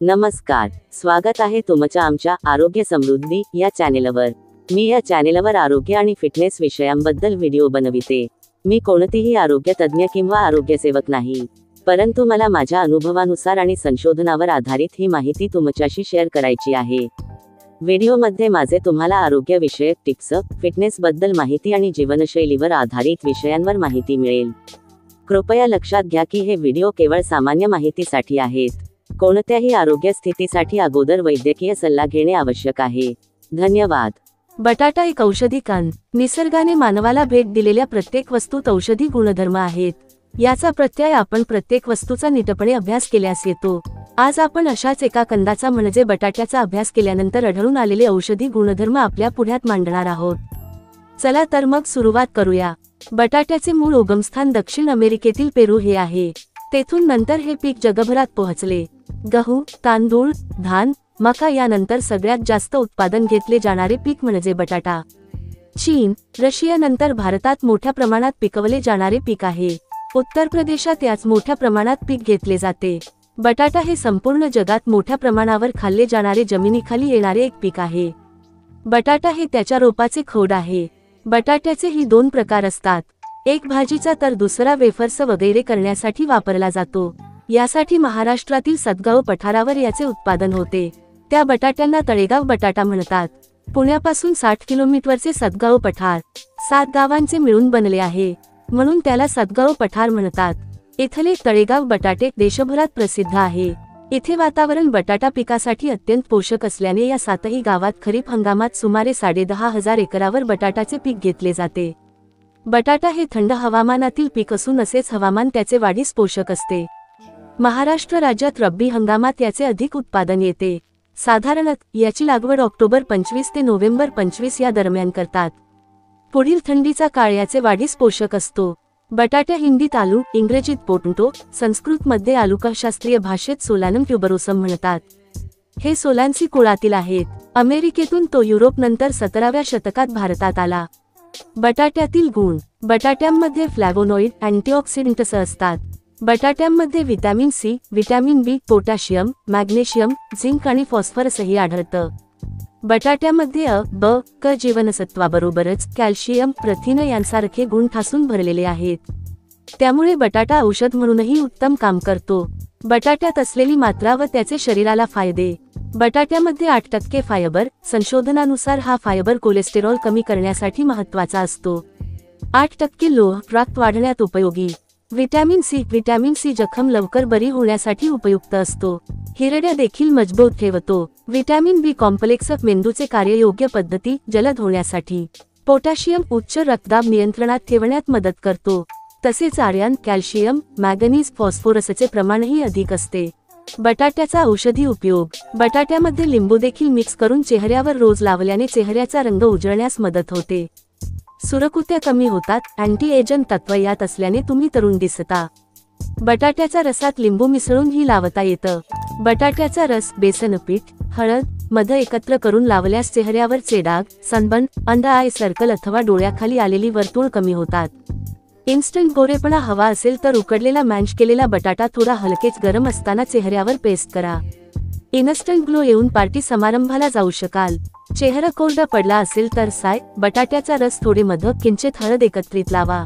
नमस्कार, स्वागत आहे तुमच्या आमच्या आरोग्य समृद्धी या चॅनेलवर। मी या चॅनेलवर आरोग्य आणि फिटनेस विषयांबद्दल व्हिडिओ बनविते। मी कोणतीही आरोग्य तज्ञ किंवा आरोग्यसेवक नाही, परंतु मला माझ्या अनुभवानुसार आणि संशोधनावर आधारित ही माहिती तुमच्याशी शेअर करायची आहे। व्हिडिओमध्ये माझे तुम्हाला आरोग्य विषयक टिप्स, फिटनेस बद्दल माहिती आणि जीवनशैलीवर आधारित विषयांवर माहिती मिळेल। कृपया लक्षात घ्या की हे व्हिडिओ केवळ सामान्य माहितीसाठी आहेत। कोणत्याही आरोग्य स्थितीसाठी अगोदर वैद्यकीय सल्ला घेणे आवश्यक आहे। धन्यवाद। बटाटा एक औषधी कान। निसर्गाने मानवाला भेट दिलेल्या प्रत्येक वस्तूत औषधी गुणधर्म आहेत। याचा प्रत्यय आपण प्रत्येक वस्तूचा नीटपणे अभ्यास केल्यास येतो। आज आपण अशाच एका कंदाचा म्हणजे बटाट्याचा अभ्यास केल्यानंतर आढळून आलेले औषधी गुणधर्म आपल्या पुढ्यात मांडणार आहोत। चला तर मग सुरुवात करूया। बटाट्याचे मूळ उगमस्थान दक्षिण अमेरिकेतील पेरू हे आहे। तेथून नंतर हे पीक जगभरात पोहोचले। गहू, तांदूळ, धान, मका यानंतर सगळ्यात जास्त उत्पादन घेतले जाणारे पीक म्हणजे बटाटा। चीन, रशिया नंतर भारतात मोठ्या प्रमाणात पिकवले जाणारे पीक आहे। उत्तर प्रदेशात याच मोठ्या प्रमाणात पीक घेतले जाते। बटाटा हे संपूर्ण जगात मोठ्या प्रमाणावर खाल्ले जाणारे जमिनीखाली येणारे एक पीक आहे। बटाटा हे त्याच्या रोपाचे खोड आहे। बटाट्याचे ही दोन प्रकार असतात, एक भाजीचा तर दुसरा वेफर्स वगैरे करण्यासाठी वापरला जातो। यासाठी महाराष्ट्रातील सतगाव पठारावर याचे उत्पादन होते। त्या बटाट्यांना तळेगाव बटाटा म्हणतात। पुण्यापासून 60 किलोमीटरचे सतगाव पठार 7 गावांचे मिळून बनले आहे, म्हणून त्याला सतगाव पठार म्हणतात। इथले तळेगाव बटाटे देशभरात प्रसिद्ध आहे। इथे वातावरण बटाटा पिकासाठी अत्यंत पोषक असल्याने या 7ही गावात खरीप हंगामात सुमारे 10,500 एकरावर बटाटाचे पीक घेतले जाते। बटाटा हे थंड हवामानातील पीक असून असेच हवामान त्याचे वाढीस पोषक असते। महाराष्ट्र राज्यात रब्बी हंगामात याचे अधिक उत्पादन येते। साधारणतः याची लागवड ऑक्टोबर 25 ते नोव्हेंबर 25 या दरम्यान करतात। पुढील थंडीचा काळ याचे वाढीस पोषक असतो। बटाट्या हिंदीत आलू, इंग्रजीत पोटॅटो, संस्कृतमध्ये आलूका, शास्त्रीय भाषेत सोलानम ट्युबरोसम म्हणतात। हे सोलान्सी कुळातील आहेत। अमेरिकेतून तो युरोप नंतर 17व्या शतकात भारतात आला। बटाट्यातील गुण। बटाट्यांमध्ये फ्लॅव्होनॉइड, अँटीऑक्सिडंट्स असतात। बटाट्यांमध्ये व्हिटॅमिन सी, व्हिटॅमिन बी, पोटॅशियम, मॅग्नेशियम, झिंक आणि फॉस्फरसही आढळतं। बटाट्यामध्ये अ, ब, क जीवनसत्वाबरोबरच कॅल्शियम, प्रथिन यांसारखे गुण ठासून भरलेले आहेत। त्यामुळे बटाटा औषध म्हणूनही उत्तम काम करतो। बटाट्यात असलेली मात्रा व त्याचे शरीराला फायदे। बटाट्यामध्ये 8% फायबर। संशोधनानुसार हा फायबर कोलेस्टेरॉल कमी करण्यासाठी महत्त्वाचा असतो। 8% लोह रक्त वाढण्यात उपयोगी। व्हिटॅमिन सी जखम लवकर बरी होण्यासाठी उपयुक्त असतो। हिरड्या देखील मजबूत ठेवतो। व्हिटॅमिन बी कॉम्प्लेक्स मेंदूचे कार्य योग्य पद्धती जलद होण्यासाठी। पोटॅशियम उच्च रक्तदाब नियंत्रणात ठेवण्यात मदत करतो। तसेच आयर्न, कॅल्शियम, मॅंगनीज, फॉस्फोरसचे प्रमाणही अधिक असते। बटाट्याचा औषधी उपयोग। बटाट्यामध्ये लिंबू देखील मिक्स करून चेहऱ्यावर रोज लावल्याने चेहऱ्याचा रंग उजळण्यास मदत होते। सुरकुत्या कमी होतात। अँटी एजंट तत्व यात असल्याने तुम्ही तरुण दिसता। बटाट्याच्या रसात लिंबू मिसळून ही लावता येतं। बटाट्याचा रस, बेसन पीठ, हळद, मध एकत्र करून लावल्यास चेहऱ्यावरचे डाग, सनबर्न, अंडर आय सर्कल अथवा डोळ्याखाली आलेली वर्तुळ कमी होतात। इन्स्टंट गोरेपणा हवा असेल तर उकडलेला मॅश केलेला बटाटा थोडा हलकेच गरम असताना चेहऱ्यावर पेस्ट करा। इन्स्टंट ग्लो येऊन पार्टी समारंभाला जाऊ शकाल। चेहरा कोरडा पडला असेल तर साय, बटाट्याचा रस, थोडे मध, किंचित हळद एकत्रित लावा।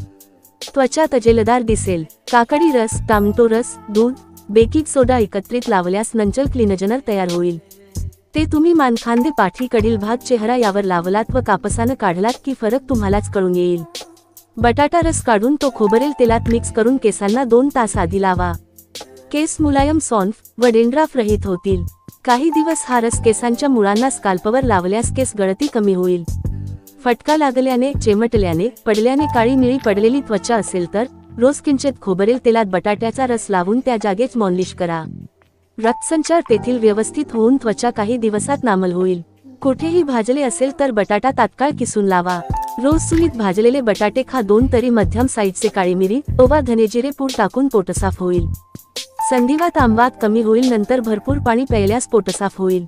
त्वचा तजेलदार दिसेल। काकडी रस, टोमॅटो रस, दूध, बेकिंग सोडा एकत्रित लावल्यास नंचल क्लिनजनर तयार होईल। ते तुम्ही मान, खांदे, पाठी, कडील भाग, चेहरा यावर लावलात व कापसानं काढलात की फरक तुम्हालाच कळून येईल। बटाटा रस काढून तो खोबरेल तेलात मिक्स करून केसांना 2 तास आधी लावा। केस मुलायम, सॉफ्ट व डेंड्राफ रहित होतील। काही दिवस हा रस केसांच्या मुळांना स्काल्पवर लावल्यास केस गळती कमी होईल। फटका लागल्याने, चेमटल्याने, पडल्याने काळी निळी पडलेली त्वचा असेल तर रोज किंचित खोबरेल तेलात बटाट्याचा रस लावून त्या जागेच मॉलिश करा। रक्तसंचार तेथील व्यवस्थित होऊन त्वचा काही दिवसात नामल होईल। कुठेही भाजले असेल तर बटाटा तात्काळ किसून लावा। रोज चुलीत भाजलेले बटाटे खा। 2 तरी मध्यम साईजचे काळी मिरी, ओवा, धनेजिरे पूड टाकून पोट साफ होईल। संधिवात, आंबात कमी होईल। नंतर भरपूर पाणी प्यायल्यास पोट साफ होईल।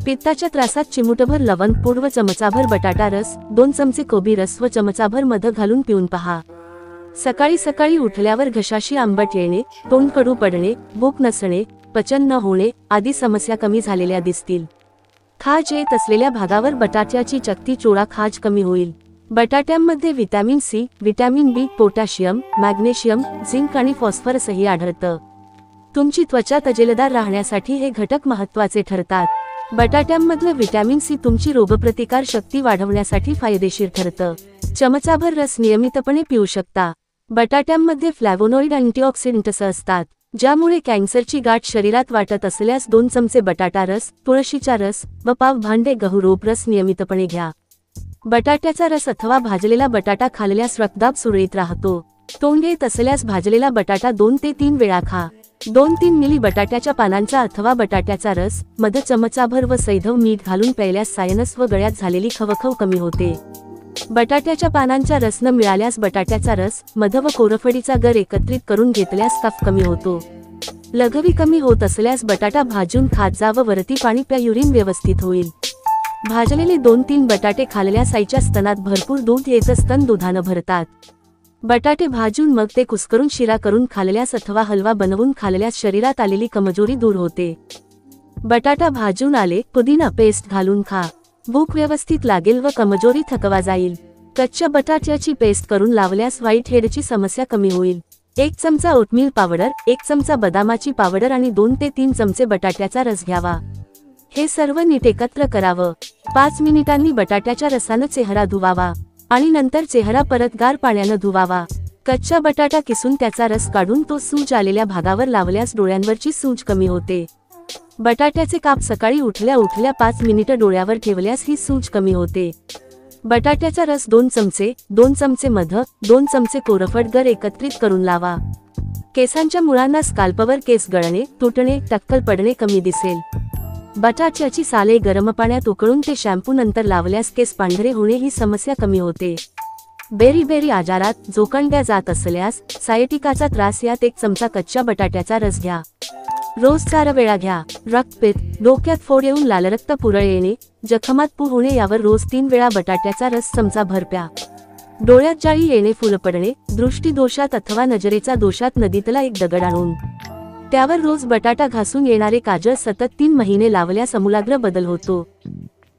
पित्ताच्या त्रासात चिमूटभर लवंग पूड व चमचाभर बटाटा रस, 2 चमचे कोबी रस व चमचाभर मध घालून पिऊन पहा। सकाळी सकाळी उठल्यावर घशाशी आंबट येणे, तोंड कडू पडणे, भूक नसणे, पचन न होणे आदी समस्या कमी झालेल्या दिसतील. खाज येत असलेल्या भागावर बटाट्याची चकती चोळा, खाज कमी होईल. बटाट्यांमध्ये व्हिटॅमिन सी, व्हिटॅमिन बी, पोटॅशियम, मॅग्नेशियम, झिंक आणि फॉस्फरसही आढळतं. तुमची त्वचा तजेलदार राहण्यासाठी हे घटक महत्त्वाचे ठरतात. बटाट्यांमधलं व्हिटॅमिन सी तुमची रोगप्रतिकार शक्ती वाढवण्यासाठी फायदेशीर ठरतं. चमचाभर रस नियमितपणे पिऊ शकता. बटाट्यांमध्ये फ्लॅव्होनोइड अँटीऑक्सिडंट्स असतात, ज्यामुळे कॅन्सरची गाठ शरीरात वाटत असल्यास 2 चमचे बटाटा रस, तुळशीचा रस व पाव भांडे गहू रोप रस नियमितपणे घ्या. बटाट्याचा रस अथवा भाजलेला बटाटा खाल्ल्यास रक्तदाब सुरळीत राहतो. तोंड येत असल्यास भाजलेला बटाटा 2 ते 3 वेळा खा. 2-3 मिली बटाट्याच्या पानांचा अथवा बटाट्याचा रस मध चमचाभर व सैंधव मीठ घालून प्यायल्यास सायनस व गळ्यात झालेली खवखव कमी होते. बटाट्याच्या पानांचा रस न मिळाल्यास बटाट्याचा रस, मध व कोरफडीचा गर एकत्रित करून घेतल्यास कफ कमी होतो. लघवी कमी होत असल्यास बटाटा भाजून खात जा व वरती पाणी प्या, युरिन व्यवस्थित होईल. भाजलेले 2-3 बटाटे खाल्ल्यास आईच्या स्तनात भरपूर दूध येतं, स्तन दुधानं भरतात. बटाटे भाजून मग ते कुस्करून शिरा करून खाल्ल्यास अथवा हलवा बनवून खाल्ल्यास शरीरात आलेली कमजोरी दूर होते. बटाटा भाजून आले, पुदिना पेस्ट घालून खा. भूक व्यवस्थित लागेल व कमजोरी थकवा जाईल. कच्च्या बटाट्याची पेस्ट करून लावल्यास व्हाईट हेडची समस्या कमी होईल. 1 चमचा ओटमील पावडर, 1 चमचा बदामाची पावडर आणि 2 ते 3 चमचे बटाट्याचा रस घ्यावा. हे सर्व नीट एकत्र करावं. 5 मिनिटांनी बटाट्याच्या रसानं चेहरा धुवावा आणि नंतर चेहरा परत गार पाण्यानं धुवावा. कच्चा बटाटा किसून त्याचा रस काढून तो सूज आलेल्या भागावर लावल्यास डोळ्यांवरची सूज कमी होते. बटाट्याचे काप सकाळी उठल्या उठल्या 5 मिनिटं डोळ्यावर ठेवल्यास ही सूज कमी होते. बटाट्याचा रस 2 चमचे, 2 चमचे मध, 2 चमचे कोरफड गर एकत्रित करून लावा. केसांच्या मुळांना स्काल्पवर केस गळणे, तुटणे, टक्कल पडणे कमी दिसेल. बटाट्याची साले गरम पाण्यात उकळून ते शॅम्पू नंतर लावल्यास केस पांढरे होणे ही समस्या कमी होते. बेरी आजारात जोखंड्या जात असल्यास सायटिकाचा त्रास, यात 1 चमचा कच्च्या बटाट्याचा रस घ्या. रोज 4 वेळा घ्या. रक्तपित्त, डोक्यात फोड येऊन लाल रक्त पुरळ येणे, जखमात पू होणे यावर रोज 3 वेळा बटाट्याचा रस चमचाभर प्या. डोळ्यात जाळी येणे, फुलं पडणे, दृष्टीदोषात अथवा नजरेचा दोषात नदीतला एक दगड आणून त्यावर रोज बटाटा घासून येणारे काजळ सतत 3 महिने लावल्यास आमूलाग्र बदल होतो.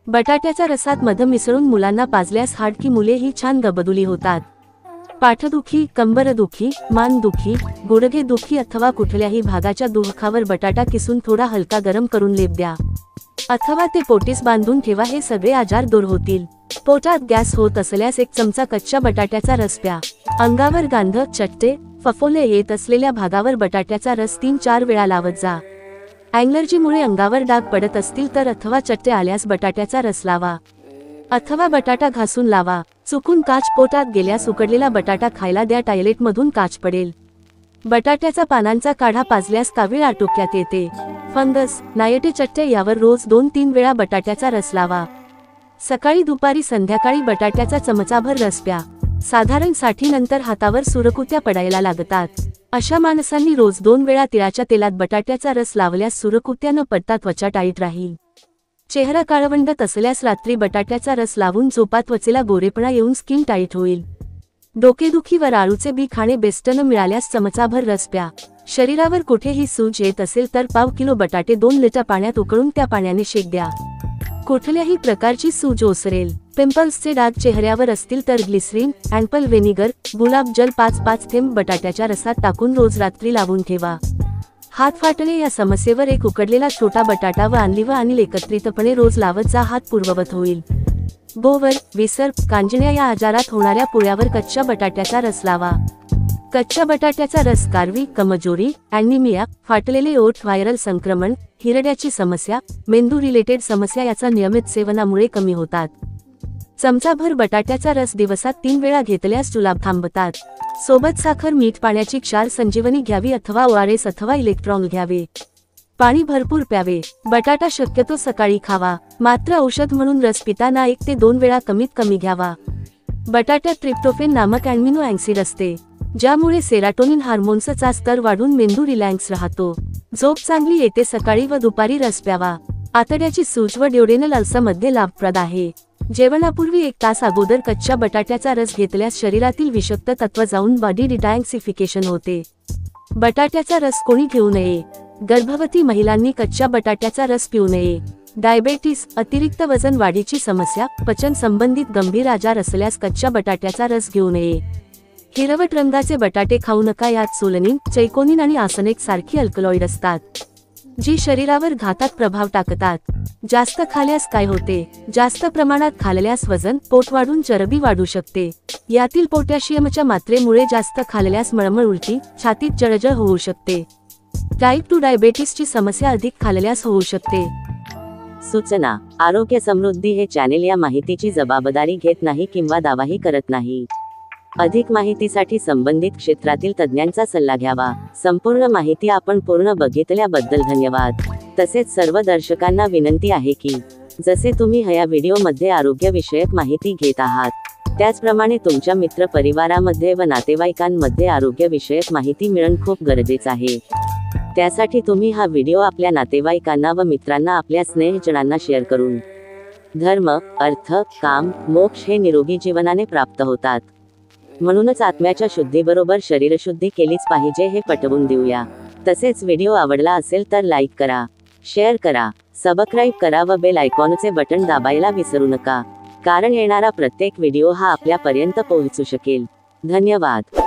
बटाट्याच्या रसात मध मिसळून मुलांना पाजल्यास हाडकी मुले ही छान गबदुली होतात. पाठदुखी, कंबरदुखी, मानदुखी, गुडघे दुखी अथवा कुठल्याही भागाच्या दुखावर बटाटा किसून थोडा हलका गरम करून लेप द्या अथवा ते पोटीस बांधून ठेवा. हे सगळे आजार दूर होतील. पोटात गॅस होत असल्यास 1 चमचा कच्च्या बटाट्याचा रस प्या. अंगावर गांध, चट्टे, फफोले येत असलेल्या भागावर बटाट्याचा रस 3-4 वेळा लावत जा. ॲलर्जीमुळे अंगावर डाग पडत असतील तर अथवा चट्टे आल्यास बटाट्याचा रस लावा अथवा बटाटा घासून लावा. चुकून काच पोटात गेल्यास उकडलेला बटाटा खायला द्या, टॉयलेटमधून काच पडेल. बटाट्याचा पानांचा काढा पाजल्यास कावीळ आटोक्यात येते. फंगस, नायटे, चट्टे यावर रोज 2-3 वेळा बटाट्याचा रस लावा. सकाळी, दुपारी, संध्याकाळी बटाट्याचा चमचाभर रस प्या. साधारण 60 नंतर हातावर सुरकुत्या पडायला लागतात. अशा माणसांनी रोज 2 वेळा तिळाच्या तेलात बटाट्याचा रस लावल्यास सुरकुत्या न पडता त्वचा टाईट राहील. चेहरा काळवंडत असल्यास रात्री बटाट्याचा रस लावून झोपा, त्वचेला गोरेपणा येऊन स्किन टाईट होईल. डोकेदुखीवर आळूचे बी खाणे बेस्ट न मिळाल्यास चमचाभर रस प्या. शरीरावर कुठेही सूज येत असेल तर पाव किलो बटाटे 2 लिटर पाण्यात उकळून त्या पाण्याने शेक द्या. कुठल्याही प्रकारची सूज ओसरेल. पिंपल्सचे डाग चेहऱ्यावर असतील तर ग्लिसरीन, ॲम्पल व्हिनेगर, गुलाब जल 5-5 थेंब बटाट्याच्या रसात टाकून रोज रात्री लावून ठेवा. हात फाटणे या समस्येवर 1 उकडलेला छोटा बटाटा व आणली व अनिल एकत्रितपणे रोज लावत जा, हात पूर्ववत होईल. गोवर, विसर, कांजिण्या या आजारात होणाऱ्या पुळ्यावर कच्च्या बटाट्याचा रस लावा. कच्च्या बटाट्याचा रस कारवी, कमजोरी, ॲनिमिया, फाटलेले ओठ, व्हायरल संक्रमण, हिरड्याची समस्या, मेंदू रिलेटेड समस्या याचा नियमित सेवनामुळे कमी होतात. चमचाभर बटाट्याचा रस दिवसात 3 वेळा घेतल्यास जुलाब थांबतात. सोबत साखर, मीठ, पाण्याची क्षार संजीवनी घ्यावी अथवा ORS अथवा इलेक्ट्रॉल घ्यावे. पाणी भरपूर प्यावे. बटाटा शक्यतो सकाळी खावा, मात्र औषध म्हणून रस पिताना 1 ते 2 वेळा कमीत कमी घ्यावा. बटाट्यात ट्रिप्टोफेन नामक अॅमिनो ॲसिड असते, ज्यामुळे सेरोटोनिन हार्मोन्सचा स्तर वाढून मेंदू रिलॅक्स राहतो. झोप चांगली येते. सकाळी व दुपारी रस प्यावा. आतड्याची सूज व ड्युडेनल अल्सरमध्ये लाभप्रद आहे. जेवणापूर्वी 1 तास अगोदर कच्च्या बटाट्याचा रस घेतल्यास शरीरातील विषाक्त तत्व जाऊन बॉडी डिटॉक्सिफिकेशन होते. बटाट्याचा रस कोणी घेऊ नये. गर्भवती महिलांनी कच्च्या बटाट्याचा रस पिऊ नये. डायबेटीस, अतिरिक्त वजन वाढीची समस्या, पचन संबंधित गंभीर आजार असल्यास कच्च्या बटाट्याचा रस घेऊ नये. हिरवट रंगाचे बटाटे खाऊ नका. यात सोलनिन, चैकोनिन आणि आर्सेनिक सारखी अल्कलॉइड असतात, जी शरीरावर घातक प्रभाव टाकतात. जास्त खाल्यास काय होते? जास्त प्रमाणात खाल्ल्यास वजन, पोट वाढून चरबी वाढू शकते. यातील पोटॅशियमच्या मात्रेमुळे जास्त खाल्ल्यास मळमळ, उलटी, छातीत जळजळ होऊ शकते. टाईप 2 डायबेटीसची समस्या अधिक खाल्ल्यास होऊ शकते. सूचना: आरोग्य समृद्धी हे चॅनेल या माहितीची जबाबदारी घेत नाही किंवा दावाही करत नाही. अधिक माहितीसाठी संबंधित क्षेत्रातील तज्ज्ञांचा सल्ला घ्यावा. संपूर्ण माहिती आपण पूर्ण बघितल्याबद्दल धन्यवाद. तसेच सर्व दर्शकांना विनंती आहे की जसे तुम्ही ह्या व्हिडिओमध्ये आरोग्यविषयक माहिती घेत आहात, त्याचप्रमाणे तुमच्या मित्र परिवारामध्ये व नातेवाईकांमध्ये आरोग्यविषयक माहिती मिळणं खूप गरजेचं आहे. त्यासाठी तुम्ही हा व्हिडिओ आपल्या नातेवाईकांना व मित्रांना, आपल्या स्नेहजनांना शेअर करून धर्म, अर्थ, काम, मोक्ष हे निरोगी जीवनाने प्राप्त होतात. म्हणूनच आत्म्याच्या शुद्धीबरोबर शरीरशुद्धी केलीच पाहिजे हे पटवून देऊया. तसेच व्हिडिओ आवडला असेल तर लाईक करा, शेअर करा, सबस्क्राईब करा व बेल आयकॉनचे बटन दाबायला विसरू नका, कारण येणारा प्रत्येक व्हिडिओ हा आपल्यापर्यंत पोहोचू शकेल. धन्यवाद.